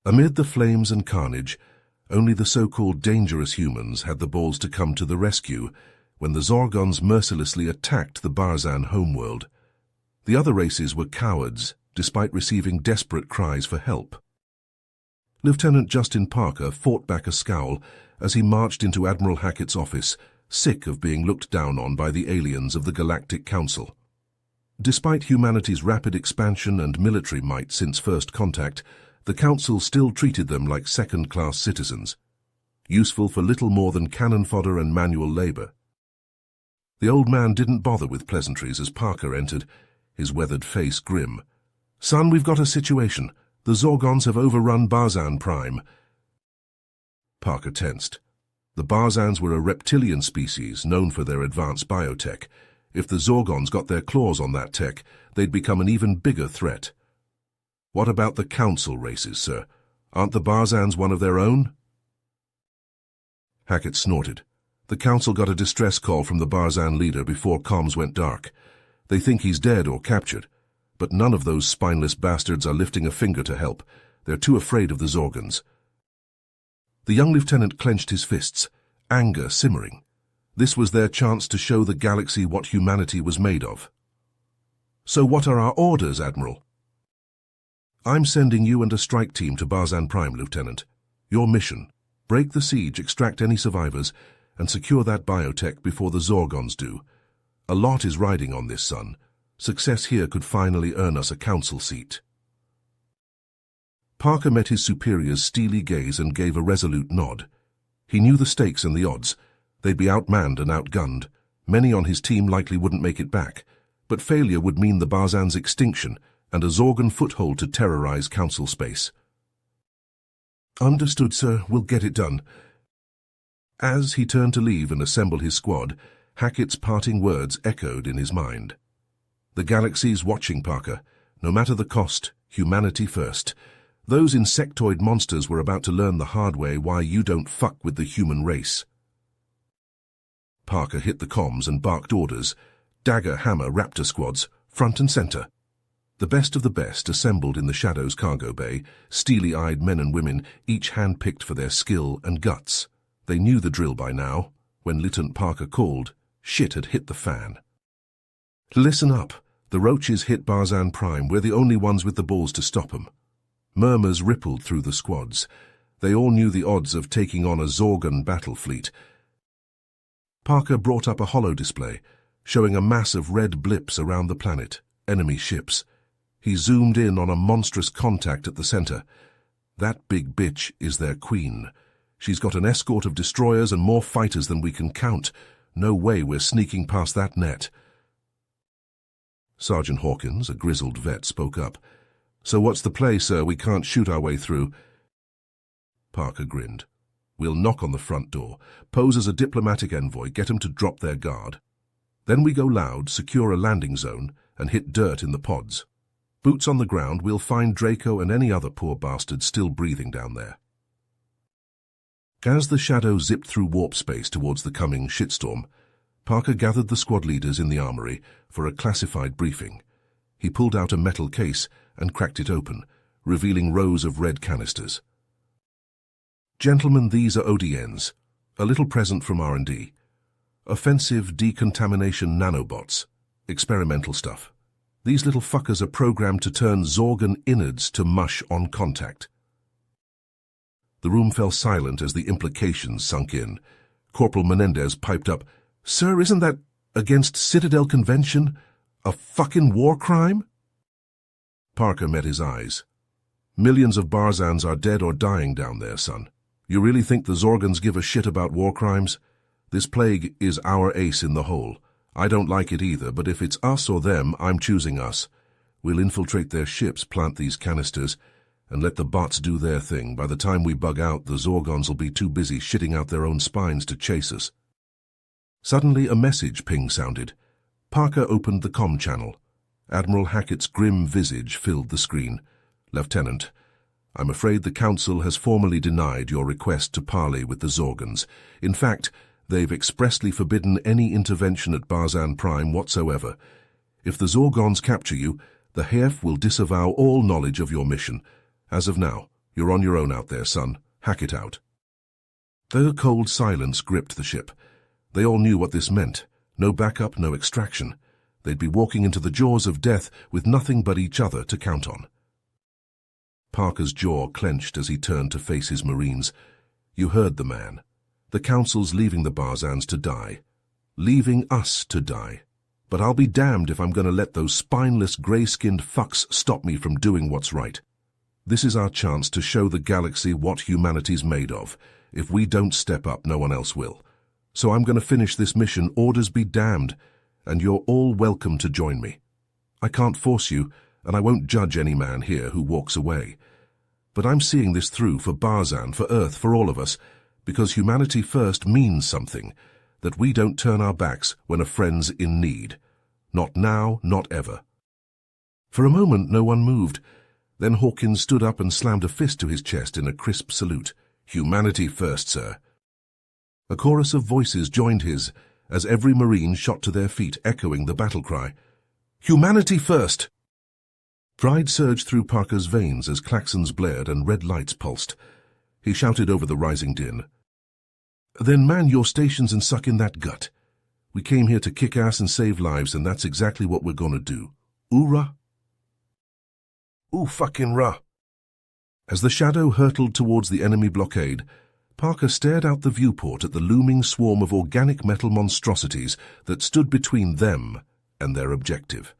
Amid the flames and carnage, only the so-called dangerous humans had the balls to come to the rescue when the Zorgons mercilessly attacked the Barzan homeworld. The other races were cowards, despite receiving desperate cries for help. Lieutenant Justin Parker fought back a scowl as he marched into Admiral Hackett's office, sick of being looked down on by the aliens of the Galactic Council. Despite humanity's rapid expansion and military might since first contact, the Council still treated them like second-class citizens, useful for little more than cannon fodder and manual labor. The old man didn't bother with pleasantries as Parker entered, his weathered face grim. "Son, we've got a situation. The Zorgons have overrun Barzan Prime." Parker tensed. The Barzans were a reptilian species known for their advanced biotech. If the Zorgons got their claws on that tech, they'd become an even bigger threat. "What about the Council races, sir? Aren't the Barzans one of their own?" Hackett snorted. "The Council got a distress call from the Barzan leader before comms went dark. They think he's dead or captured, but none of those spineless bastards are lifting a finger to help. They're too afraid of the Zorgons." The young lieutenant clenched his fists, anger simmering. This was their chance to show the galaxy what humanity was made of. "So what are our orders, Admiral?" "I'm sending you and a strike team to Barzan Prime, Lieutenant. Your mission: break the siege, extract any survivors, and secure that biotech before the Zorgons do. A lot is riding on this, son. Success here could finally earn us a council seat." Parker met his superior's steely gaze and gave a resolute nod. He knew the stakes and the odds. They'd be outmanned and outgunned. Many on his team likely wouldn't make it back, but failure would mean the Barzan's extinction and a Zorgon foothold to terrorize council space. "Understood, sir. We'll get it done." As he turned to leave and assemble his squad, Hackett's parting words echoed in his mind. "The galaxy's watching, Parker. No matter the cost, humanity first. Those insectoid monsters were about to learn the hard way why you don't fuck with the human race." Parker hit the comms and barked orders. Dagger, hammer, raptor squads, front and center. The best of the best assembled in the Shadow's cargo bay, steely-eyed men and women, each hand-picked for their skill and guts. They knew the drill by now. When Lieutenant Parker called, shit had hit the fan. "Listen up. The roaches hit Barzan Prime. We're the only ones with the balls to stop them." Murmurs rippled through the squads. They all knew the odds of taking on a Zorgon battle fleet. Parker brought up a holo display, showing a mass of red blips around the planet, enemy ships. He zoomed in on a monstrous contact at the center. "That big bitch is their queen. She's got an escort of destroyers and more fighters than we can count. No way we're sneaking past that net." Sergeant Hawkins, a grizzled vet, spoke up. "So what's the play, sir? We can't shoot our way through." Parker grinned. "We'll knock on the front door, pose as a diplomatic envoy, get 'em to drop their guard. Then we go loud, secure a landing zone, and hit dirt in the pods. Boots on the ground, we'll find Draco and any other poor bastard still breathing down there." As the Shadow zipped through warp space towards the coming shitstorm, Parker gathered the squad leaders in the armory for a classified briefing. He pulled out a metal case and cracked it open, revealing rows of red canisters. "Gentlemen, these are ODNs, a little present from R&D. Offensive decontamination nanobots, experimental stuff. These little fuckers are programmed to turn Zorgon innards to mush on contact." The room fell silent as the implications sunk in. Corporal Menendez piped up, "Sir, isn't that against Citadel Convention? A fucking war crime?" Parker met his eyes. "Millions of Barzans are dead or dying down there, son. You really think the Zorgons give a shit about war crimes? This plague is our ace in the hole. I don't like it either, but if it's us or them, I'm choosing us. We'll infiltrate their ships, plant these canisters, and let the bots do their thing. By the time we bug out, the Zorgons will be too busy shitting out their own spines to chase us." Suddenly a message ping sounded. Parker opened the comm channel. Admiral Hackett's grim visage filled the screen. "Lieutenant, I'm afraid the Council has formally denied your request to parley with the Zorgons. In fact, they've expressly forbidden any intervention at Barzan Prime whatsoever. If the Zorgons capture you, the HF will disavow all knowledge of your mission. As of now, You're on your own out there, son. Hack it out. The cold silence gripped the ship. They all knew what this meant. No backup, no extraction. They'd be walking into the jaws of death with nothing but each other to count on. Parker's jaw clenched as he turned to face his Marines. You heard the man. The Council's leaving the Barzans to die. Leaving us to die. But I'll be damned if I'm going to let those spineless, grey-skinned fucks stop me from doing what's right. This is our chance to show the galaxy what humanity's made of. If we don't step up, no one else will. So I'm going to finish this mission, orders be damned, and you're all welcome to join me. I can't force you, and I won't judge any man here who walks away. But I'm seeing this through for Barzan, for Earth, for all of us, because humanity first means something, that we don't turn our backs when a friend's in need. Not now, not ever. For a moment, no one moved. Then Hawkins stood up and slammed a fist to his chest in a crisp salute. Humanity first, sir. A chorus of voices joined his, as every Marine shot to their feet, echoing the battle cry. Humanity first! Pride surged through Parker's veins as klaxons blared and red lights pulsed. He shouted over the rising din. Then man your stations and suck in that gut. We came here to kick ass and save lives, and that's exactly what we're gonna do. Oorah? Ooh fucking rah! As the shadow hurtled towards the enemy blockade, Parker stared out the viewport at the looming swarm of organic metal monstrosities that stood between them and their objective.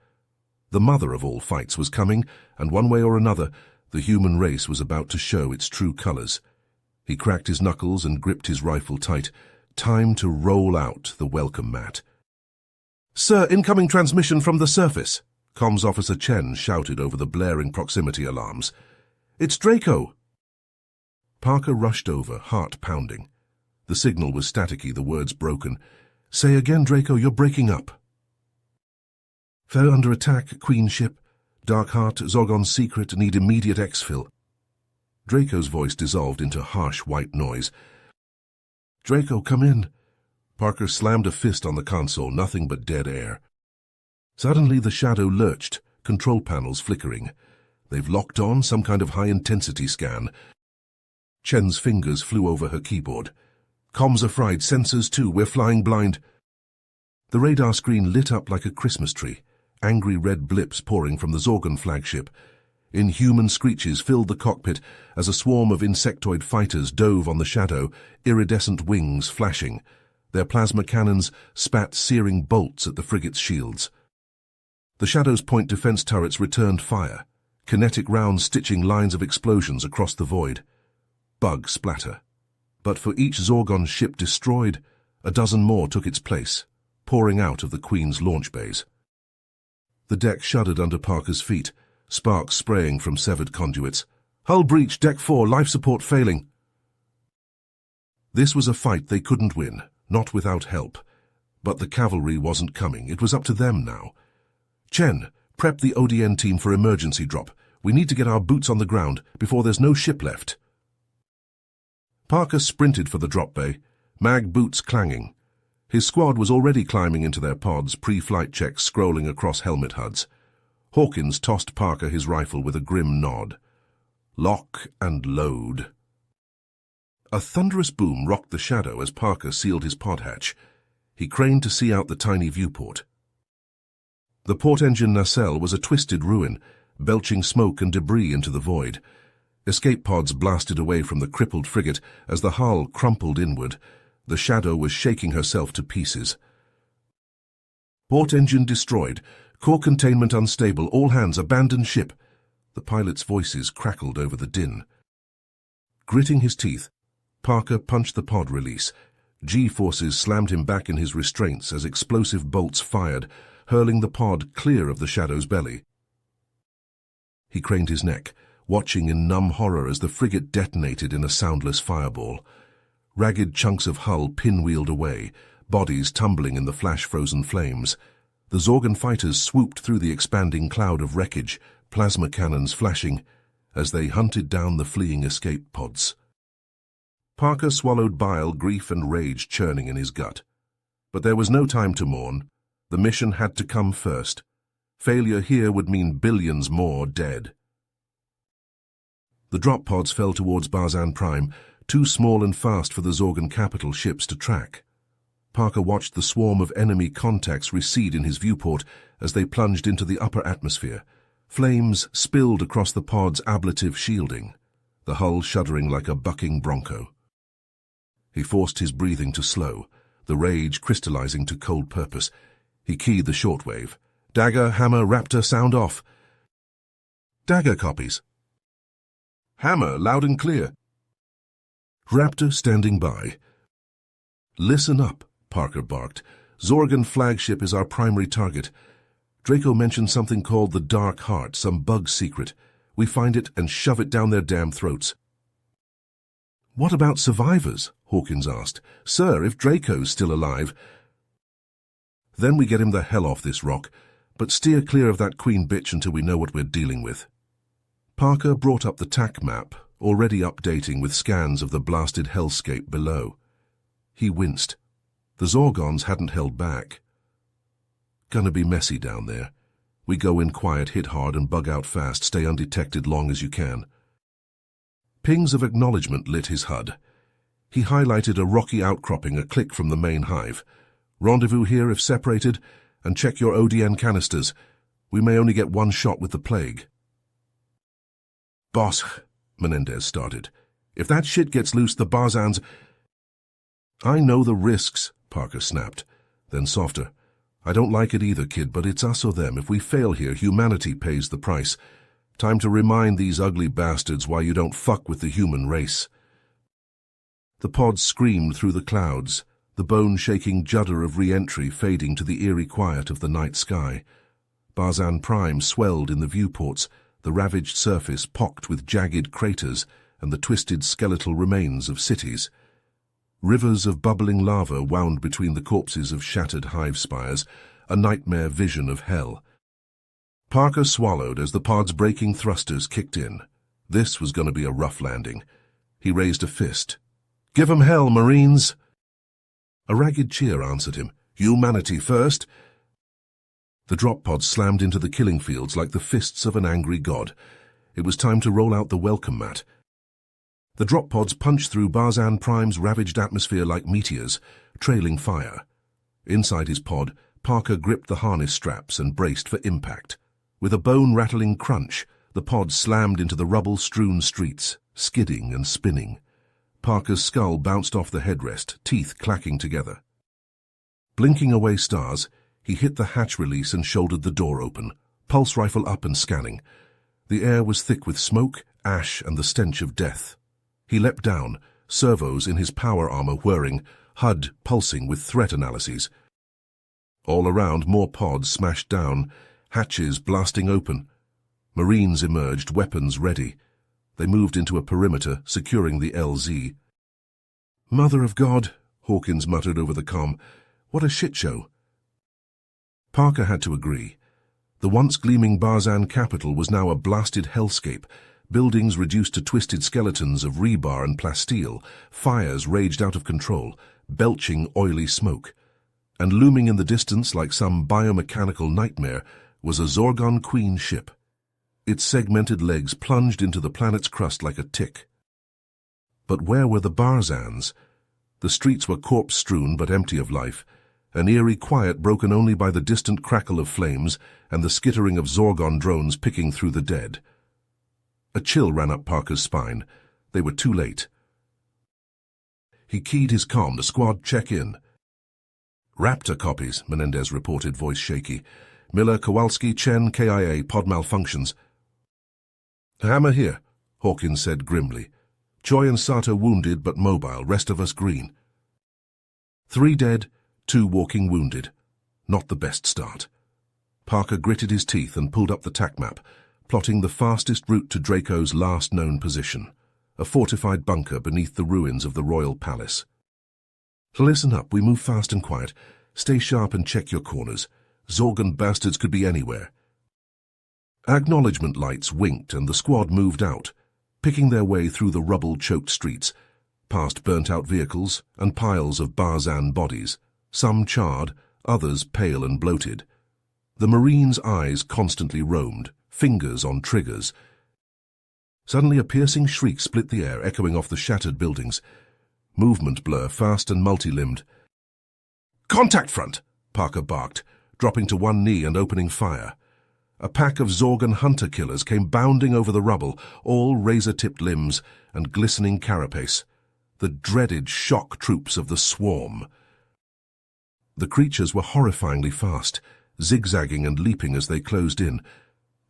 The mother of all fights was coming, and one way or another, the human race was about to show its true colors. He cracked his knuckles and gripped his rifle tight. Time to roll out the welcome mat. Sir, incoming transmission from the surface, Comms Officer Chen shouted over the blaring proximity alarms. It's Draco! Parker rushed over, heart pounding. The signal was staticky, the words broken. Say again, Draco, you're breaking up. Fell under attack, Queen ship. Darkheart, Zorgon's secret, need immediate exfil. Draco's voice dissolved into harsh white noise. Draco, come in. Parker slammed a fist on the console, nothing but dead air. Suddenly the shadow lurched, control panels flickering. They've locked on some kind of high-intensity scan. Chen's fingers flew over her keyboard. Comms are fried, sensors too, we're flying blind. The radar screen lit up like a Christmas tree, angry red blips pouring from the Zorgon flagship. Inhuman screeches filled the cockpit as a swarm of insectoid fighters dove on the shadow, iridescent wings flashing. Their plasma cannons spat searing bolts at the frigate's shields. The shadow's point defense turrets returned fire, kinetic rounds stitching lines of explosions across the void. Bug splatter. But for each Zorgon ship destroyed, a dozen more took its place, pouring out of the Queen's launch bays. The deck shuddered under Parker's feet, sparks spraying from severed conduits. Hull breach, Deck 4, life support failing. This was a fight they couldn't win, not without help. But the cavalry wasn't coming. It was up to them now. Chen, prep the ODN team for emergency drop. We need to get our boots on the ground before there's no ship left. Parker sprinted for the drop bay, mag boots clanging. His squad was already climbing into their pods, pre-flight checks scrolling across helmet HUDs. Hawkins tossed Parker his rifle with a grim nod. Lock and load. A thunderous boom rocked the shadow as Parker sealed his pod hatch. He craned to see out the tiny viewport. The port engine nacelle was a twisted ruin, belching smoke and debris into the void. Escape pods blasted away from the crippled frigate as the hull crumpled inward. The shadow was shaking herself to pieces. Port engine destroyed. Core containment unstable. All hands abandon ship. The pilot's voices crackled over the din. Gritting his teeth, Parker punched the pod release. G-forces slammed him back in his restraints as explosive bolts fired, hurling the pod clear of the shadow's belly. He craned his neck, watching in numb horror as the frigate detonated in a soundless fireball. Ragged chunks of hull pinwheeled away, bodies tumbling in the flash-frozen flames. The Zorgon fighters swooped through the expanding cloud of wreckage, plasma cannons flashing, as they hunted down the fleeing escape pods. Parker swallowed bile, grief and rage churning in his gut. But there was no time to mourn. The mission had to come first. Failure here would mean billions more dead. The drop pods fell towards Barzan Prime, too small and fast for the Zorgan capital ships to track. Parker watched the swarm of enemy contacts recede in his viewport as they plunged into the upper atmosphere. Flames spilled across the pod's ablative shielding, the hull shuddering like a bucking bronco. He forced his breathing to slow, the rage crystallizing to cold purpose. He keyed the shortwave. Dagger, Hammer, Raptor, sound off. Dagger copies. Hammer, loud and clear. Raptor standing by. Listen up, Parker barked. Zorgan flagship is our primary target. Draco mentioned something called the Dark Heart, some bug secret. We find it and shove it down their damn throats. What about survivors? Hawkins asked. Sir, if Draco's still alive... Then we get him the hell off this rock, but steer clear of that queen bitch until we know what we're dealing with. Parker brought up the TAC map, already updating with scans of the blasted hellscape below. He winced. The Zorgons hadn't held back. Gonna be messy down there. We go in quiet, hit hard, and bug out fast. Stay undetected long as you can. Pings of acknowledgement lit his HUD. He highlighted a rocky outcropping a click from the main hive. Rendezvous here if separated, and check your ODN canisters. We may only get one shot with the plague. Boss, Menendez started. If that shit gets loose, the Barzans... I know the risks, Parker snapped. Then softer. I don't like it either, kid, but it's us or them. If we fail here, humanity pays the price. Time to remind these ugly bastards why you don't fuck with the human race. The pods screamed through the clouds, the bone-shaking judder of re-entry fading to the eerie quiet of the night sky. Barzan Prime swelled in the viewports, the ravaged surface pocked with jagged craters and the twisted skeletal remains of cities. Rivers of bubbling lava wound between the corpses of shattered hive spires, a nightmare vision of hell. Parker swallowed as the pod's braking thrusters kicked in. This was going to be a rough landing. He raised a fist. "Give 'em hell, Marines!" A ragged cheer answered him. "Humanity first!" The drop pods slammed into the killing fields like the fists of an angry god. It was time to roll out the welcome mat. The drop pods punched through Barzan Prime's ravaged atmosphere like meteors, trailing fire. Inside his pod, Parker gripped the harness straps and braced for impact. With a bone-rattling crunch, the pod slammed into the rubble-strewn streets, skidding and spinning. Parker's skull bounced off the headrest, teeth clacking together. Blinking away stars, he hit the hatch release and shouldered the door open, pulse rifle up and scanning. The air was thick with smoke, ash, and the stench of death. He leapt down, servos in his power armor whirring, HUD pulsing with threat analyses. All around, more pods smashed down, hatches blasting open. Marines emerged, weapons ready. They moved into a perimeter, securing the LZ. "Mother of God," Hawkins muttered over the comm. "What a shit show." Parker had to agree. The once gleaming Barzan capital was now a blasted hellscape. Buildings reduced to twisted skeletons of rebar and plasteel. Fires raged out of control, belching oily smoke. And looming in the distance like some biomechanical nightmare was a Zorgon Queen ship. Its segmented legs plunged into the planet's crust like a tick. But where were the Barzans? The streets were corpse-strewn but empty of life, an eerie quiet broken only by the distant crackle of flames and the skittering of Zorgon drones picking through the dead. A chill ran up Parker's spine. They were too late. He keyed his comm to squad check in. "Raptor copies," Menendez reported, voice shaky. "Miller, Kowalski, Chen, KIA, pod malfunctions." "Hammer here," Hawkins said grimly. "Choi and Sato wounded but mobile, rest of us green." 3 dead, 2 walking wounded. Not the best start. Parker gritted his teeth and pulled up the TAC map, plotting the fastest route to Draco's last known position, a fortified bunker beneath the ruins of the royal palace. "Listen up, we move fast and quiet. Stay sharp and check your corners. Zorgan bastards could be anywhere." Acknowledgement lights winked and the squad moved out, picking their way through the rubble-choked streets, past burnt-out vehicles and piles of Barzan bodies, some charred, others pale and bloated. The Marines' eyes constantly roamed, fingers on triggers. Suddenly a piercing shriek split the air, echoing off the shattered buildings. Movement blur, fast and multi-limbed. "Contact front!" Parker barked, dropping to one knee and opening fire. A pack of Zorgon hunter-killers came bounding over the rubble, all razor-tipped limbs and glistening carapace. The dreaded shock troops of the swarm. The creatures were horrifyingly fast, zigzagging and leaping as they closed in.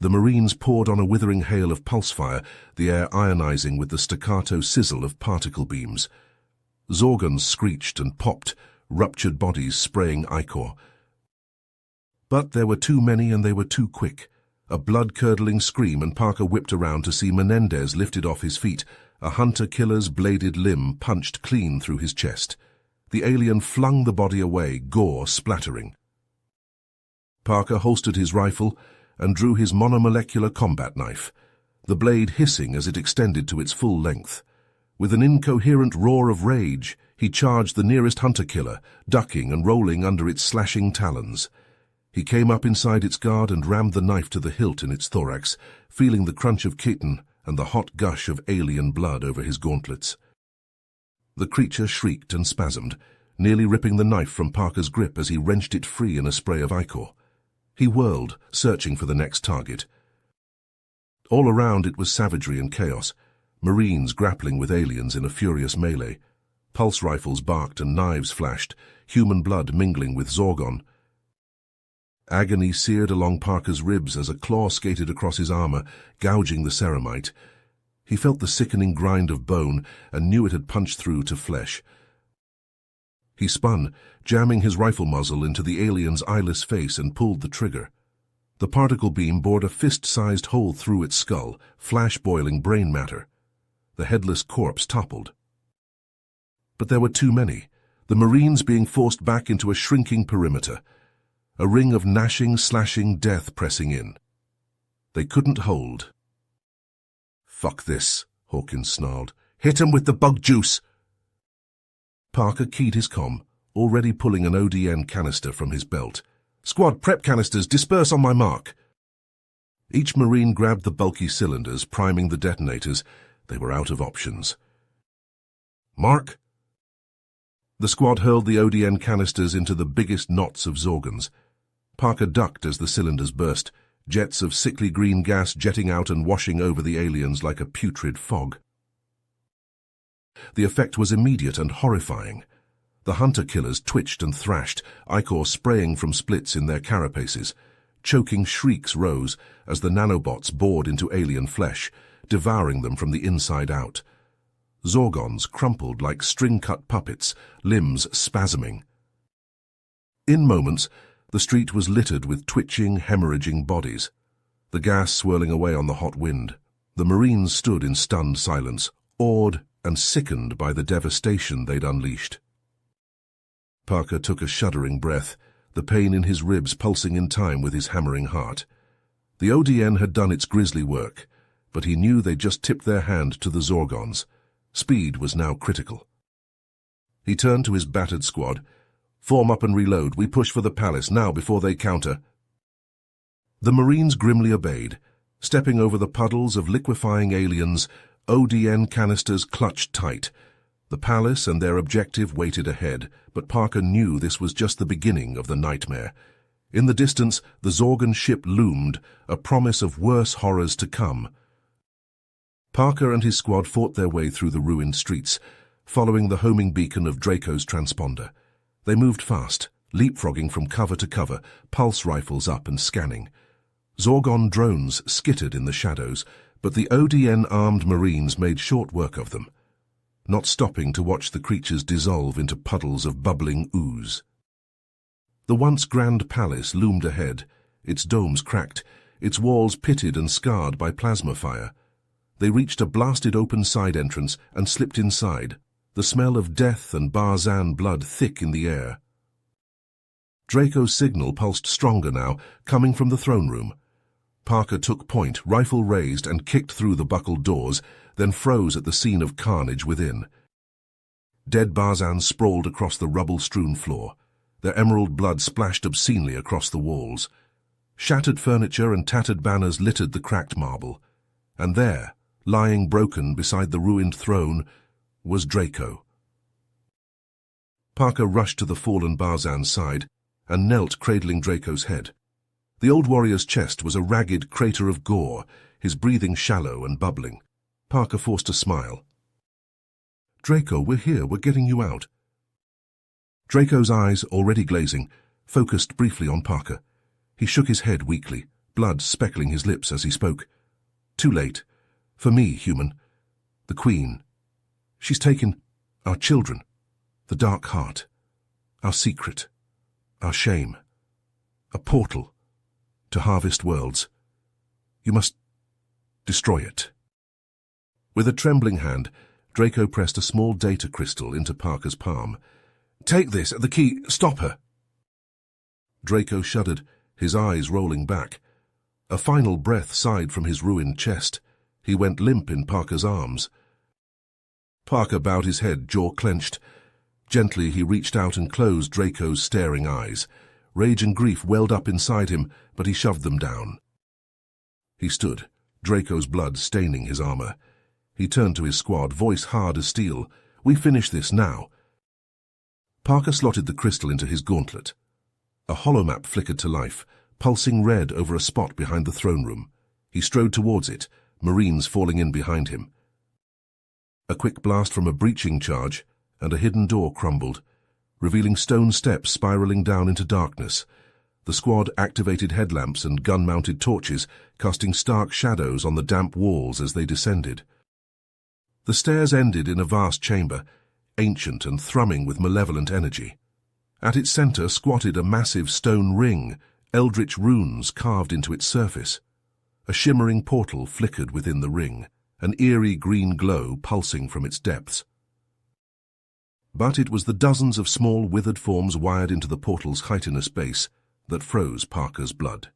The Marines poured on a withering hail of pulse fire, the air ionizing with the staccato sizzle of particle beams. Zorgons screeched and popped, ruptured bodies spraying ichor. But there were too many and they were too quick. A blood-curdling scream and Parker whipped around to see Menendez lifted off his feet, a hunter-killer's bladed limb punched clean through his chest. The alien flung the body away, gore splattering. Parker holstered his rifle and drew his monomolecular combat knife, the blade hissing as it extended to its full length. With an incoherent roar of rage, he charged the nearest hunter-killer, ducking and rolling under its slashing talons. He came up inside its guard and rammed the knife to the hilt in its thorax, feeling the crunch of chitin and the hot gush of alien blood over his gauntlets. The creature shrieked and spasmed, nearly ripping the knife from Parker's grip as he wrenched it free in a spray of ichor. He whirled, searching for the next target. All around it was savagery and chaos, Marines grappling with aliens in a furious melee. Pulse rifles barked and knives flashed, human blood mingling with Zorgon. Agony seared along Parker's ribs as a claw skated across his armor, gouging the ceramite. He felt the sickening grind of bone and knew it had punched through to flesh. He spun, jamming his rifle muzzle into the alien's eyeless face and pulled the trigger. The particle beam bored a fist-sized hole through its skull, flash-boiling brain matter. The headless corpse toppled. But there were too many, the Marines being forced back into a shrinking perimeter. A ring of gnashing, slashing death pressing in. They couldn't hold. "Fuck this," Hawkins snarled. "Hit 'em with the bug juice!" Parker keyed his comm, already pulling an ODN canister from his belt. "Squad, prep canisters, disperse on my mark." Each Marine grabbed the bulky cylinders, priming the detonators. They were out of options. "Mark!" The squad hurled the ODN canisters into the biggest knots of Zorgons. Parker ducked as the cylinders burst, jets of sickly green gas jetting out and washing over the aliens like a putrid fog. The effect was immediate and horrifying. The hunter-killers twitched and thrashed, ichor spraying from splits in their carapaces. Choking shrieks rose as the nanobots bored into alien flesh, devouring them from the inside out. Zorgons crumpled like string-cut puppets, limbs spasming. In moments, the street was littered with twitching, hemorrhaging bodies, the gas swirling away on the hot wind. The Marines stood in stunned silence, awed and sickened by the devastation they'd unleashed. Parker took a shuddering breath, the pain in his ribs pulsing in time with his hammering heart. The ODN had done its grisly work, but he knew they'd just tipped their hand to the Zorgons. Speed was now critical. He turned to his battered squad. "Form up and reload. We push for the palace now before they counter." The Marines grimly obeyed. Stepping over the puddles of liquefying aliens, ODN canisters clutched tight. The palace and their objective waited ahead, but Parker knew this was just the beginning of the nightmare. In the distance, the Zorgon ship loomed, a promise of worse horrors to come. Parker and his squad fought their way through the ruined streets, following the homing beacon of Draco's transponder. They moved fast, leapfrogging from cover to cover, pulse rifles up and scanning. Zorgon drones skittered in the shadows, but the ODN-armed Marines made short work of them, not stopping to watch the creatures dissolve into puddles of bubbling ooze. The once grand palace loomed ahead, its domes cracked, its walls pitted and scarred by plasma fire. They reached a blasted open side entrance and slipped inside, the smell of death and Barzan blood thick in the air. Draco's signal pulsed stronger now, coming from the throne room. Parker took point, rifle raised, and kicked through the buckled doors, then froze at the scene of carnage within. Dead Barzan sprawled across the rubble-strewn floor. Their emerald blood splashed obscenely across the walls. Shattered furniture and tattered banners littered the cracked marble. And there, lying broken beside the ruined throne, was Draco. Parker rushed to the fallen Barzan's side and knelt, cradling Draco's head. The old warrior's chest was a ragged crater of gore, his breathing shallow and bubbling. Parker forced a smile. "Draco, we're here, we're getting you out." Draco's eyes, already glazing, focused briefly on Parker. He shook his head weakly, blood speckling his lips as he spoke. "Too late. For me, human. The Queen. She's taken our children, the dark heart, our secret, our shame, a portal to harvest worlds. You must destroy it." With a trembling hand, Draco pressed a small data crystal into Parker's palm. "Take this, the key, stop her." Draco shuddered, his eyes rolling back. A final breath sighed from his ruined chest. He went limp in Parker's arms. Parker bowed his head, jaw clenched. Gently he reached out and closed Draco's staring eyes. Rage and grief welled up inside him, but he shoved them down. He stood, Draco's blood staining his armor. He turned to his squad, voice hard as steel. "We finish this now." Parker slotted the crystal into his gauntlet. A holomap flickered to life, pulsing red over a spot behind the throne room. He strode towards it, Marines falling in behind him. A quick blast from a breaching charge, and a hidden door crumbled, revealing stone steps spiraling down into darkness. The squad activated headlamps and gun-mounted torches, casting stark shadows on the damp walls as they descended. The stairs ended in a vast chamber, ancient and thrumming with malevolent energy. At its center squatted a massive stone ring, eldritch runes carved into its surface. A shimmering portal flickered within the ring, an eerie green glow pulsing from its depths. But it was the dozens of small withered forms wired into the portal's chitinous base that froze Parker's blood.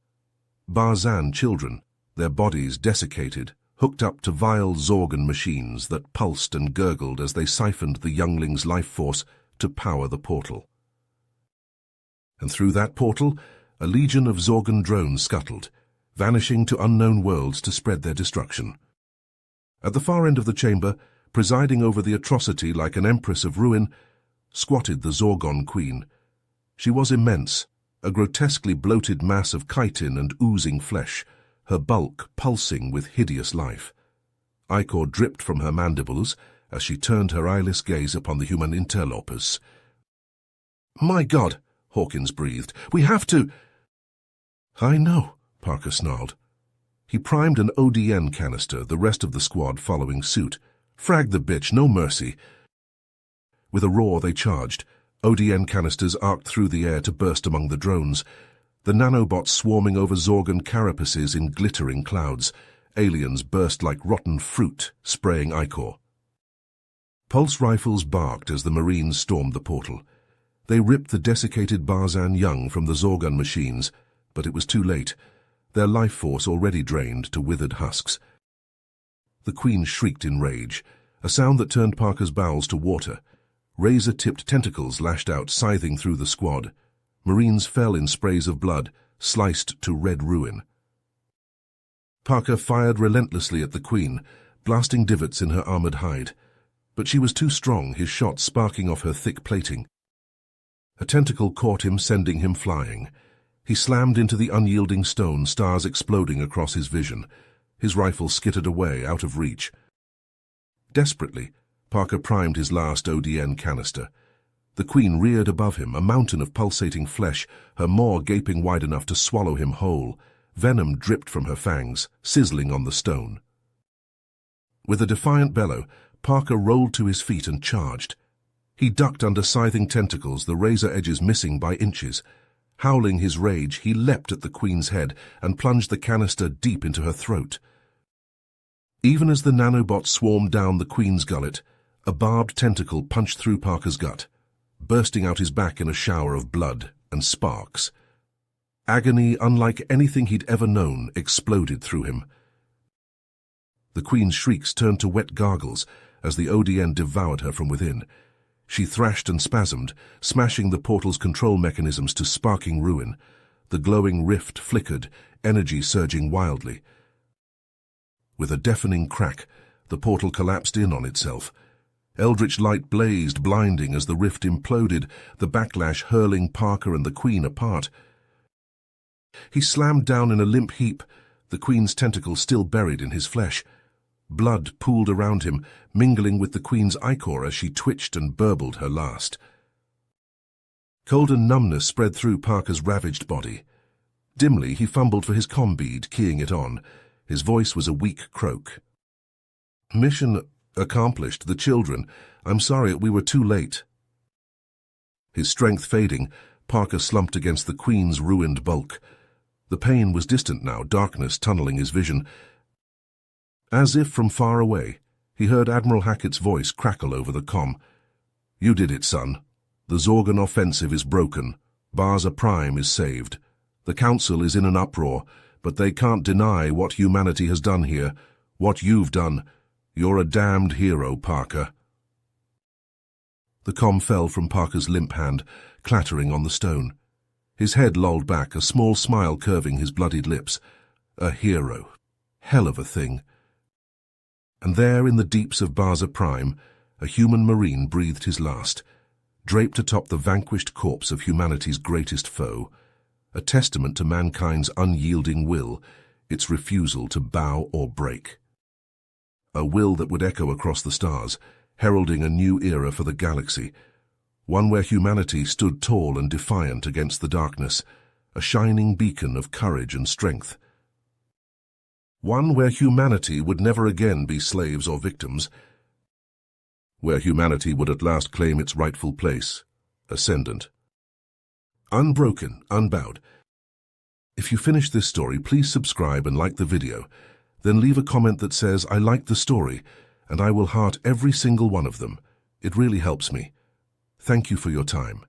Barzan children, their bodies desiccated, hooked up to vile Zorgan machines that pulsed and gurgled as they siphoned the youngling's life force to power the portal. And through that portal, a legion of Zorgan drones scuttled, vanishing to unknown worlds to spread their destruction. At the far end of the chamber, presiding over the atrocity like an empress of ruin, squatted the Zorgon Queen. She was immense, a grotesquely bloated mass of chitin and oozing flesh, her bulk pulsing with hideous life. Ichor dripped from her mandibles as she turned her eyeless gaze upon the human interlopers. "My God," Hawkins breathed, "we have to—" "I know," Parker snarled. He primed an ODN canister, the rest of the squad following suit. "Frag the bitch, no mercy." With a roar they charged. ODN canisters arced through the air to burst among the drones, the nanobots swarming over Zorgan carapaces in glittering clouds. Aliens burst like rotten fruit, spraying ichor. Pulse rifles barked as the Marines stormed the portal. They ripped the desiccated Barzan young from the Zorgan machines, but it was too late, their life force already drained to withered husks. The Queen shrieked in rage, a sound that turned Parker's bowels to water. Razor-tipped tentacles lashed out, scything through the squad. Marines fell in sprays of blood, sliced to red ruin. Parker fired relentlessly at the Queen, blasting divots in her armored hide. But she was too strong, his shot sparking off her thick plating. A tentacle caught him, sending him flying. He slammed into the unyielding stone, stars exploding across his vision. His rifle skittered away, out of reach. Desperately, Parker primed his last ODN canister. The Queen reared above him, a mountain of pulsating flesh, her maw gaping wide enough to swallow him whole. Venom dripped from her fangs, sizzling on the stone. With a defiant bellow, Parker rolled to his feet and charged. He ducked under scything tentacles, the razor edges missing by inches. Howling his rage, he leapt at the Queen's head and plunged the canister deep into her throat. Even as the nanobots swarmed down the Queen's gullet, a barbed tentacle punched through Parker's gut, bursting out his back in a shower of blood and sparks. Agony, unlike anything he'd ever known, exploded through him. The Queen's shrieks turned to wet gargles as the ODN devoured her from within. She thrashed and spasmed, smashing the portal's control mechanisms to sparking ruin. The glowing rift flickered, energy surging wildly. With a deafening crack, the portal collapsed in on itself. Eldritch light blazed, blinding as the rift imploded, the backlash hurling Parker and the Queen apart. He slammed down in a limp heap, the Queen's tentacle still buried in his flesh. Blood pooled around him, mingling with the Queen's ichor as she twitched and burbled her last. Cold and numbness spread through Parker's ravaged body. Dimly, he fumbled for his comm bead, keying it on. His voice was a weak croak. "Mission accomplished. The children. I'm sorry we were too late." His strength fading, Parker slumped against the Queen's ruined bulk. The pain was distant now, darkness tunneling his vision. As if from far away, he heard Admiral Hackett's voice crackle over the comm. "You did it, son. The Zorgan offensive is broken. Barza Prime is saved. The Council is in an uproar, but they can't deny what humanity has done here, what you've done. You're a damned hero, Parker." The comm fell from Parker's limp hand, clattering on the stone. His head lolled back, a small smile curving his bloodied lips. A hero. Hell of a thing. And there, in the deeps of Barza Prime, a human marine breathed his last, draped atop the vanquished corpse of humanity's greatest foe, a testament to mankind's unyielding will, its refusal to bow or break. A will that would echo across the stars, heralding a new era for the galaxy, one where humanity stood tall and defiant against the darkness, a shining beacon of courage and strength. One where humanity would never again be slaves or victims, where humanity would at last claim its rightful place, ascendant. Unbroken, unbowed. If you finish this story, please subscribe and like the video. Then leave a comment that says, "I liked the story," and I will heart every single one of them. It really helps me. Thank you for your time.